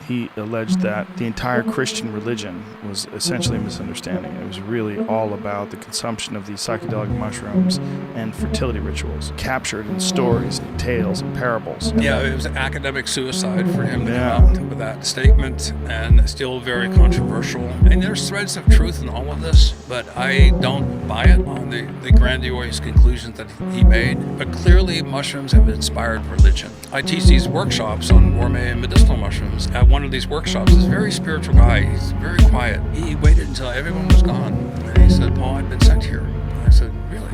he alleged that the entire Christian religion was essentially a misunderstanding. It was really all about the consumption of these psychedelic mushrooms and fertility rituals, captured in stories and tales and parables. Yeah, it was academic suicide for him to come out with that statement, and still very controversial. And there's threads of truth in all of this, but I don't buy it on the grandiose conclusions that he made. But clearly, mushrooms have inspired religion. I teach these workshops on gourmet and medicinal mushrooms. At one of these workshops, this very spiritual guy, he's very quiet. He waited until everyone was gone, and he said, "Paul, I've been sent here." I said, "Really?"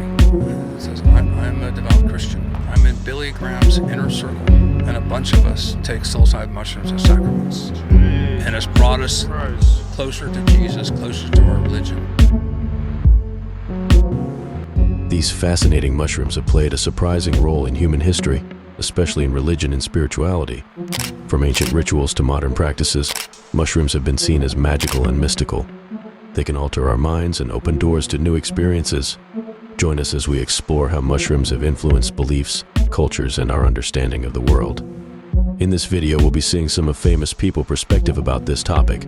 He says, I'm a devout Christian. I'm in Billy Graham's inner circle, and a bunch of us take psilocybin mushrooms as sacraments. And it's brought us closer to Jesus, closer to our religion. These fascinating mushrooms have played a surprising role in human history, especially in religion and spirituality. From ancient rituals to modern practices, mushrooms have been seen as magical and mystical. They can alter our minds and open doors to new experiences. Join us as we explore how mushrooms have influenced beliefs, cultures, and our understanding of the world. In this video, we'll be seeing some of famous people's perspective about this topic.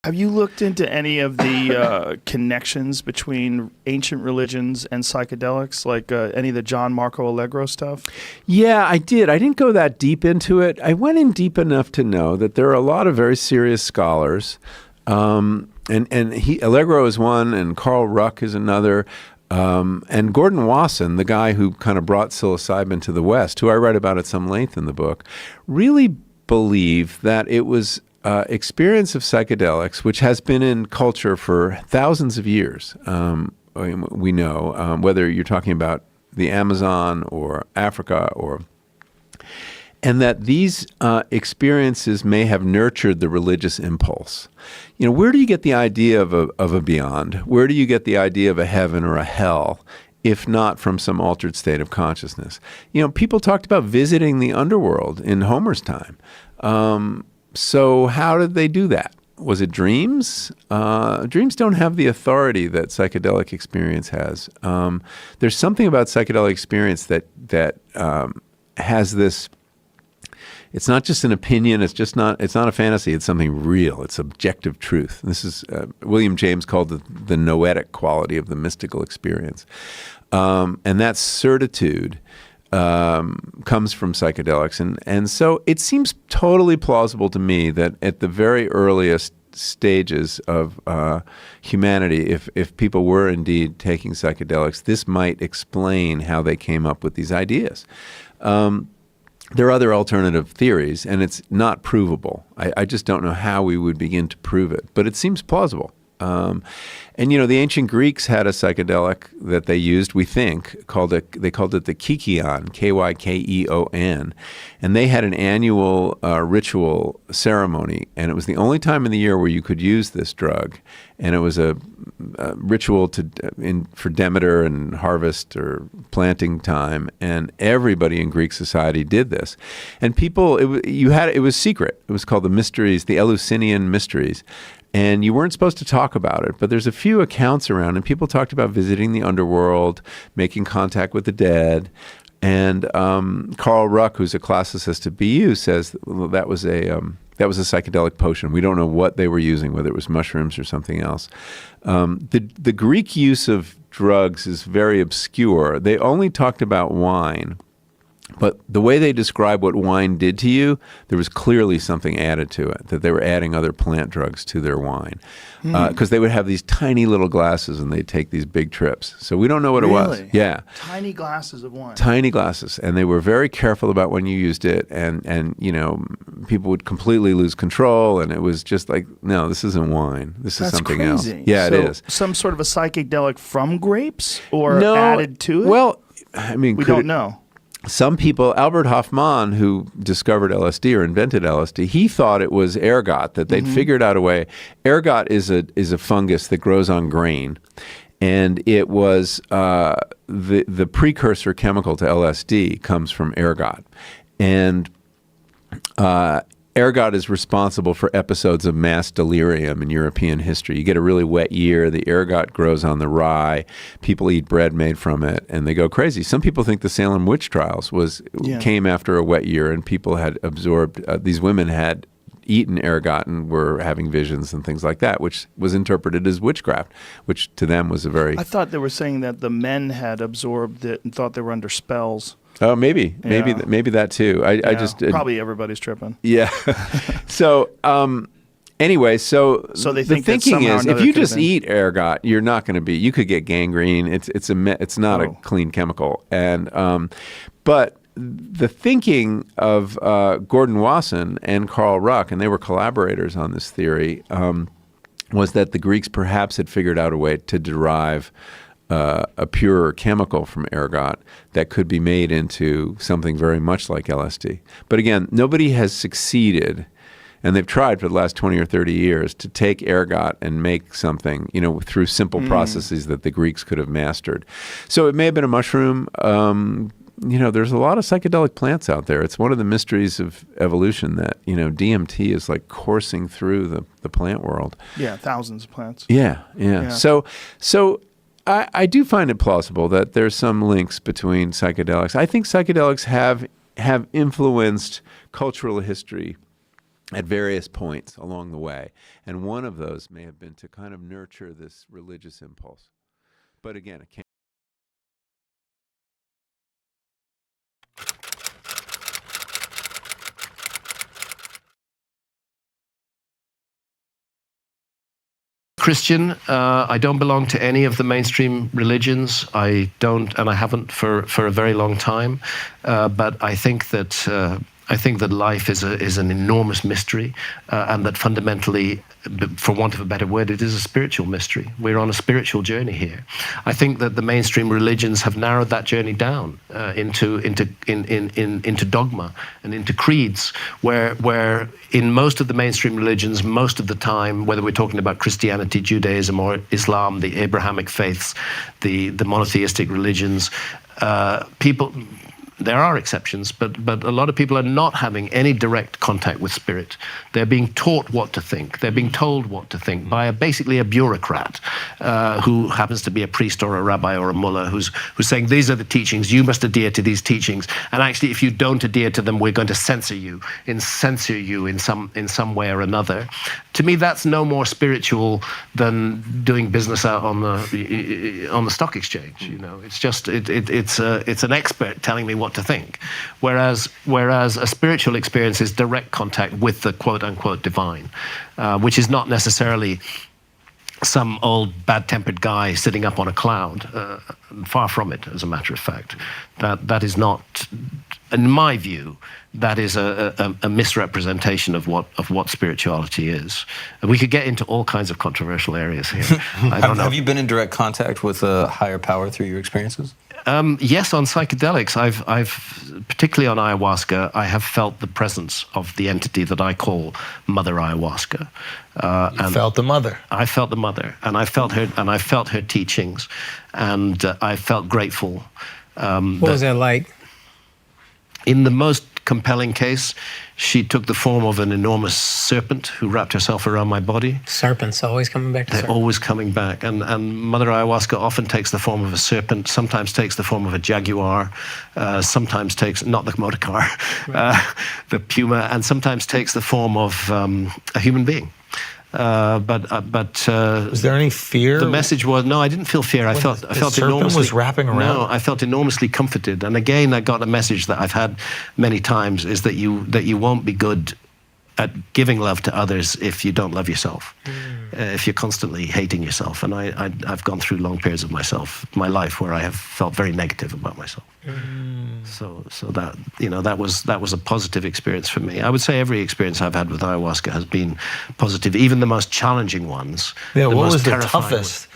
Have you looked into any of the connections between ancient religions and psychedelics, like any of the John Marco Allegro stuff? Yeah, I did. I didn't go that deep into it. I went in deep enough to know that there are a lot of very serious scholars, and Allegro is one, and Carl Ruck is another, and Gordon Wasson, the guy who kind of brought psilocybin to the West, who I write about at some length in the book, really believe that it was experience of psychedelics, which has been in culture for thousands of years, we know, whether you're talking about the Amazon or Africa, and that these experiences may have nurtured the religious impulse. You know, where do you get the idea of a beyond? Where do you get the idea of a heaven or a hell, if not from some altered state of consciousness? You know, people talked about visiting the underworld in Homer's time. So how did they do that? Was it dreams? Dreams don't have the authority that psychedelic experience has. There's something about psychedelic experience that has this. It's not just an opinion. It's not a fantasy. It's something real. It's objective truth. This is William James called the noetic quality of the mystical experience, and that certitude comes from psychedelics. And so it seems totally plausible to me that at the very earliest stages of humanity, if people were indeed taking psychedelics, this might explain how they came up with these ideas. There are other alternative theories, and it's not provable. I just don't know how we would begin to prove it, but it seems plausible. And you know, the ancient Greeks had a psychedelic that they used, we think, they called it the kykeon, Kykeon, and they had an annual ritual ceremony, and it was the only time in the year where you could use this drug, and it was a ritual for Demeter and harvest or planting time, and everybody in Greek society did this, and people, it was secret. It was called the mysteries, the Eleusinian mysteries. And you weren't supposed to talk about it, but there's a few accounts around, and people talked about visiting the underworld, making contact with the dead. And Carl Ruck, who's a classicist at BU, says that was a psychedelic potion. We don't know what they were using, whether it was mushrooms or something else. The Greek use of drugs is very obscure. They only talked about wine. But the way they describe what wine did to you, there was clearly something added to it, that they were adding other plant drugs to their wine. Because they would have these tiny little glasses and they'd take these big trips. So we don't know what it was. Yeah. Tiny glasses of wine. Tiny glasses. And they were very careful about when you used it. And you know, people would completely lose control. And it was just like, no, this isn't wine. This is something else. Yeah, so it is. Some sort of a psychedelic from grapes or added to it? Well, I mean, we don't know. Some people, Albert Hofmann, who discovered LSD or invented LSD, he thought it was ergot, that they'd figured out a way. Ergot is a fungus that grows on grain, and it was the precursor chemical to LSD comes from ergot, and ergot is responsible for episodes of mass delirium in European history. You get a really wet year, the ergot grows on the rye, people eat bread made from it, and they go crazy. Some people think the Salem witch trials came after a wet year, and people had absorbed, these women had eaten ergot and were having visions and things like that, which was interpreted as witchcraft, which to them was a very... I thought they were saying that the men had absorbed it and thought they were under spells. Oh, maybe that too. I just probably everybody's tripping. Yeah. So anyway, so they think the thinking is if you just been... eat ergot, you're not going to be. You could get gangrene. It's not a clean chemical. And but the thinking of Gordon Wasson and Carl Ruck, and they were collaborators on this theory, was that the Greeks perhaps had figured out a way to derive a purer chemical from ergot that could be made into something very much like LSD. But again, nobody has succeeded, and they've tried for the last 20 or 30 years to take ergot and make something, through simple processes that the Greeks could have mastered. So it may have been a mushroom. There's a lot of psychedelic plants out there. It's one of the mysteries of evolution that, DMT is like coursing through the plant world. Yeah, thousands of plants. Yeah. So I do find it plausible that there's some links between psychedelics. I think psychedelics have influenced cultural history at various points along the way. And one of those may have been to kind of nurture this religious impulse. But again, it can't. Christian. I don't belong to any of the mainstream religions. I don't, and I haven't for a very long time. But I think that life is an enormous mystery, and that fundamentally, for want of a better word, it is a spiritual mystery. We're on a spiritual journey here. I think that the mainstream religions have narrowed that journey down into dogma and into creeds, where in most of the mainstream religions, most of the time, whether we're talking about Christianity, Judaism, or Islam, the Abrahamic faiths, the monotheistic religions, people. There are exceptions, but a lot of people are not having any direct contact with spirit. They're being taught what to think. They're being told what to think by basically a bureaucrat who happens to be a priest or a rabbi or a mullah who's saying, these are the teachings, you must adhere to these teachings, and actually if you don't adhere to them, we're going to censor you in some way or another. To me, that's no more spiritual than doing business out on the stock exchange. It's just it's an expert telling me what to think, whereas a spiritual experience is direct contact with the quote-unquote divine, which is not necessarily some old bad-tempered guy sitting up on a cloud. Far from it, as a matter of fact. That is not, in my view, that is a misrepresentation of what spirituality is. And we could get into all kinds of controversial areas here. I don't know. Have you been in direct contact with a higher power through your experiences? Yes, on psychedelics, I've particularly on ayahuasca, I have felt the presence of the entity that I call Mother Ayahuasca. You felt the mother. I felt the mother, and I felt her teachings, and I felt grateful. What was that like? In the most compelling case, she took the form of an enormous serpent who wrapped herself around my body. Serpents always coming back to They're always coming back. And Mother Ayahuasca often takes the form of a serpent, sometimes takes the form of a jaguar, sometimes takes, not the motor car, the puma, and sometimes takes the form of a human being. Was there any fear? The message was no. I didn't feel fear. I felt enormously. Was wrapping around. No, I felt enormously comforted. And again, I got a message that I've had many times: is that you won't be good at giving love to others if you don't love yourself. If you're constantly hating yourself. And I've gone through long periods of my life where I have felt very negative about myself. So that that was a positive experience for me. I would say every experience I've had with ayahuasca has been positive, even the most challenging ones. Yeah, what was the toughest?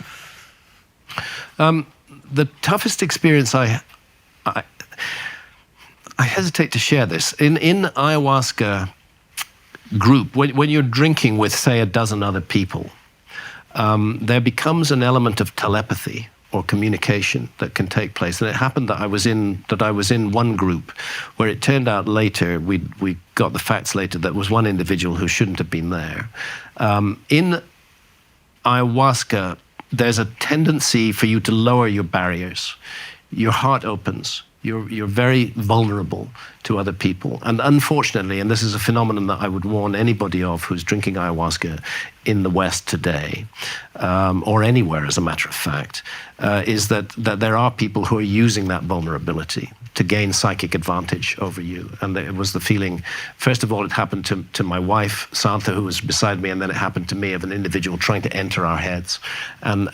The toughest experience I hesitate to share this. In ayahuasca group, when you're drinking with, say, a dozen other people, there becomes an element of telepathy or communication that can take place. And it happened that I was in one group where it turned out later, we got the facts later, that was one individual who shouldn't have been there. In ayahuasca, there's a tendency for you to lower your barriers. Your heart opens. You're very vulnerable to other people. And unfortunately, and this is a phenomenon that I would warn anybody of who's drinking ayahuasca in the West today, or anywhere as a matter of fact, is that there are people who are using that vulnerability to gain psychic advantage over you. And it was the feeling, first of all, it happened to my wife, Santa, who was beside me, and then it happened to me, of an individual trying to enter our heads and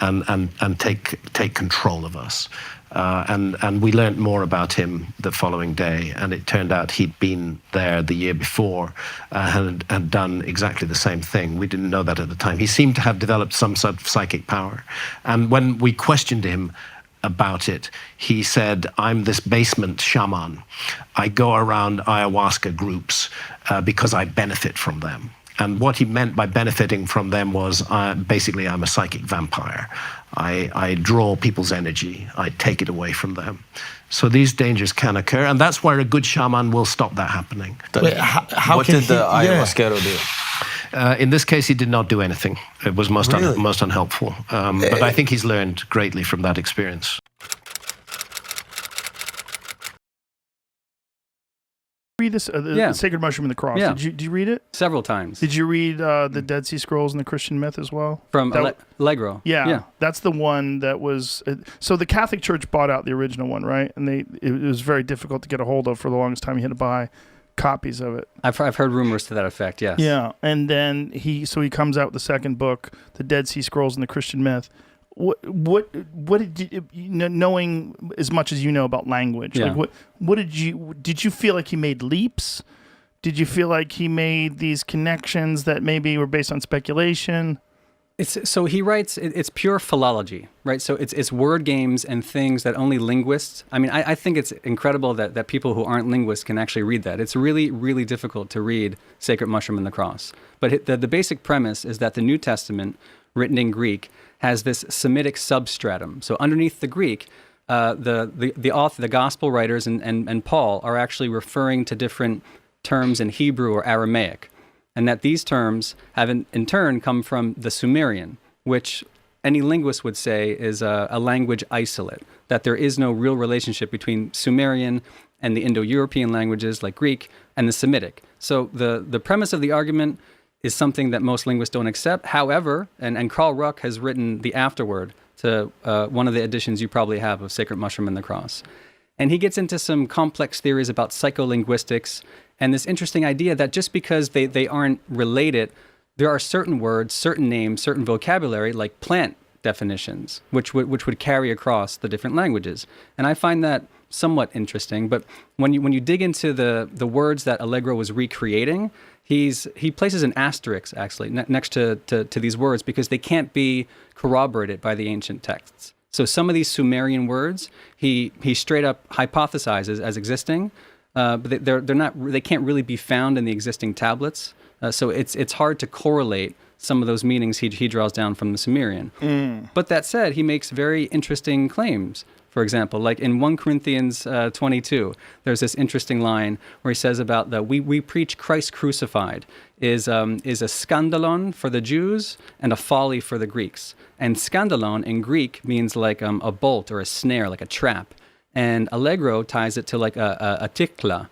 take control of us. And we learned more about him the following day, and it turned out he'd been there the year before and had done exactly the same thing. We didn't know that at the time. He seemed to have developed some sort of psychic power. And when we questioned him about it, he said, "I'm this basement shaman. I go around ayahuasca groups because I benefit from them." And what he meant by benefiting from them was, basically, I'm a psychic vampire. I draw people's energy. I take it away from them. So these dangers can occur, and that's where a good shaman will stop that happening. Wait, what did the ayahuasquero do? In this case, he did not do anything. It was most unhelpful. But I think he's learned greatly from that experience. Read this, the Sacred Mushroom and the Cross. Yeah. Did you read it? Several times. Did you read the Dead Sea Scrolls and the Christian Myth as well? From Allegro. Yeah, that's the one that was. So the Catholic Church bought out the original one, right? And it was very difficult to get a hold of for the longest time. You had to buy copies of it. I've heard rumors to that effect. Yes. Yeah, and then he comes out with the second book, the Dead Sea Scrolls and the Christian Myth. What did you knowing as much as you know about language? Yeah. Like what did you feel like he made leaps? Did you feel like he made these connections that maybe were based on speculation? So he writes, it's pure philology, right? So it's word games and things that only linguists, I mean, I think it's incredible that people who aren't linguists can actually read that. It's really, really difficult to read Sacred Mushroom and the Cross. But the basic premise is that the New Testament, written in Greek, has this Semitic substratum. So underneath the Greek, the author, the gospel writers and Paul are actually referring to different terms in Hebrew or Aramaic. And that these terms have in turn come from the Sumerian, which any linguist would say is a language isolate, that there is no real relationship between Sumerian and the Indo-European languages like Greek and the Semitic. So the premise of the argument is something that most linguists don't accept. However, and Carl Ruck has written the afterword to one of the editions you probably have of Sacred Mushroom and the Cross. And he gets into some complex theories about psycholinguistics and this interesting idea that just because they aren't related, there are certain words, certain names, certain vocabulary, like plant definitions, which would carry across the different languages. And I find that somewhat interesting. But when you dig into the words that Allegro was recreating, he places an asterisk actually next to these words because they can't be corroborated by the ancient texts. So some of these Sumerian words he straight up hypothesizes as existing, but they can't really be found in the existing tablets. So it's hard to correlate some of those meanings he draws down from the Sumerian. But that said, he makes very interesting claims. For example, like in 1 Corinthians 22, there's this interesting line where he says about that we preach Christ crucified is a skandalon for the Jews and a folly for the Greeks. And skandalon in Greek means like a bolt or a snare, like a trap. And Allegro ties it to like a tikla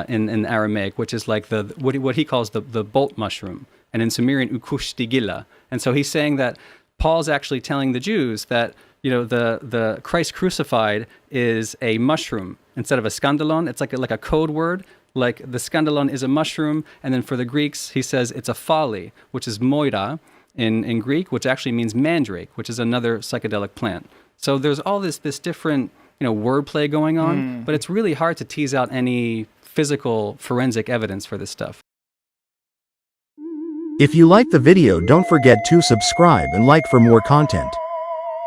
in Aramaic, which is like what he calls the bolt mushroom, and in Sumerian ukushtigila. And so he's saying that Paul's actually telling the Jews that the Christ crucified is a mushroom instead of a skandalon. It's like a code word. Like the skandalon is a mushroom, and then for the Greeks he says it's a folly, which is moira in Greek, which actually means mandrake, which is another psychedelic plant. So there's all this different wordplay going on, but it's really hard to tease out any physical forensic evidence for this stuff. If you like the video, don't forget to subscribe and like for more content.